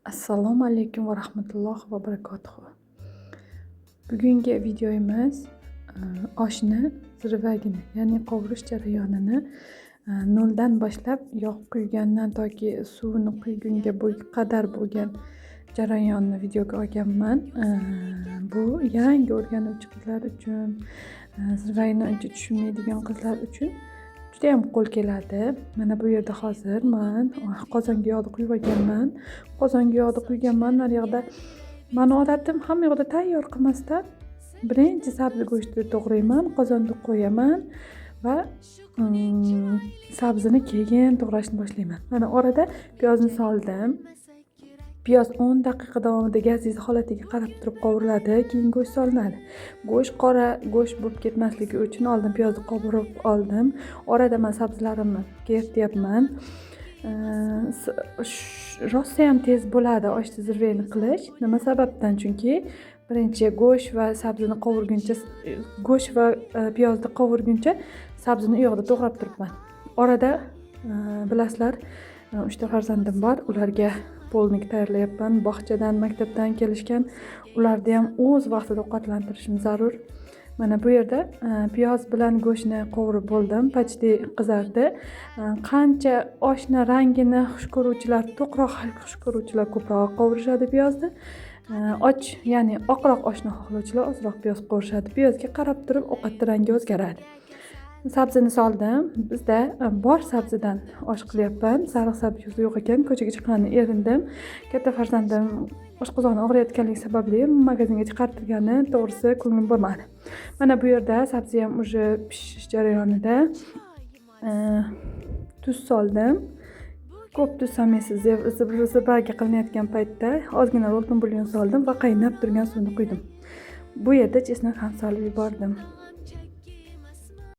Assalomu alaykum va rahmatullohi va barakatuh. Bugungi videomiz oshni zirvagini, ya'ni qovurish jarayonini noldan boshlab yog' quygandan toki suvini quygunga qadar bo'lgan jarayonni videoga olganman. Bu yangi o'rganuvchi qizlar uchun, zirvagini uncha tushunmaydigan qizlar uchun juda ham qo'l keladi. Mana bu yerda hozir men qozonga yog'ni quyib olganman. Qozonga yog'ni quyganman. Mana yoqda meni odatim hamma yoqda tayyor qilmasdan birinchi sabzi go'shtini to'g'rayman, qozonga qo'yaman va sabzini keyin to'g'rashni boshlayman. Mana orada piyozni soldim. Piyoz 10 daqiqa davomida gazingiz holatiga qarab turib qovuriladi, keyin go'sht solinadi. Go'sht qora go'sht bo'lib ketmasligi uchun oldin piyozni qovurib oldim. Orada men sabzilarimni kerityapman. Rosa ham tez bo'ladi oshni zirvani qilish. Nima sababdan? Chunki birinchi go'sht va sabzini qovurguncha, go'sht va piyozni qovurguncha sabzini u yoqda to'g'rab turibman. Orada bilasizlar, 3 ta farzandim bor, ularga polnik tayyorlayapman. Bog'chadan, maktabdan kelishgan, ularni ham o'z vaqtida ovqatlantirishim zarur. Mana bu yerda piyoz bilan go'shtni qovurib bo'ldim, почти qizardi. Qancha oshni rangini xush ko'ruvchilar, to'qroq xush ko'ruvchilar ko'proq qovurishadi piyozni. Ya'ni oqroq oshni xohlovchilar ozroq piyoz qovurishadi. Piyozga qarab turib ovqatning rangi o'zgaradi. Sabzini soldim. Bizda bor sabzidan osh qilyapman. Sariq sabzi yo'q ekan, ko'chaga chiqqanimda erindim. Katta farzandim oshqozoni og'riyotganligi sababli magazinga chiqartirgani to'g'risi ko'nglim bo'lmadi. Mana bu yerda sabzi ham уже pishish jarayonida. Tuz soldim. Ko'p tuz solmaysiz, zirvaga qilinayotgan paytda ozgina oltin bulyon soldim va qaynab turgan suvni quydim. Bu yerda chesnak ham solib yubordim.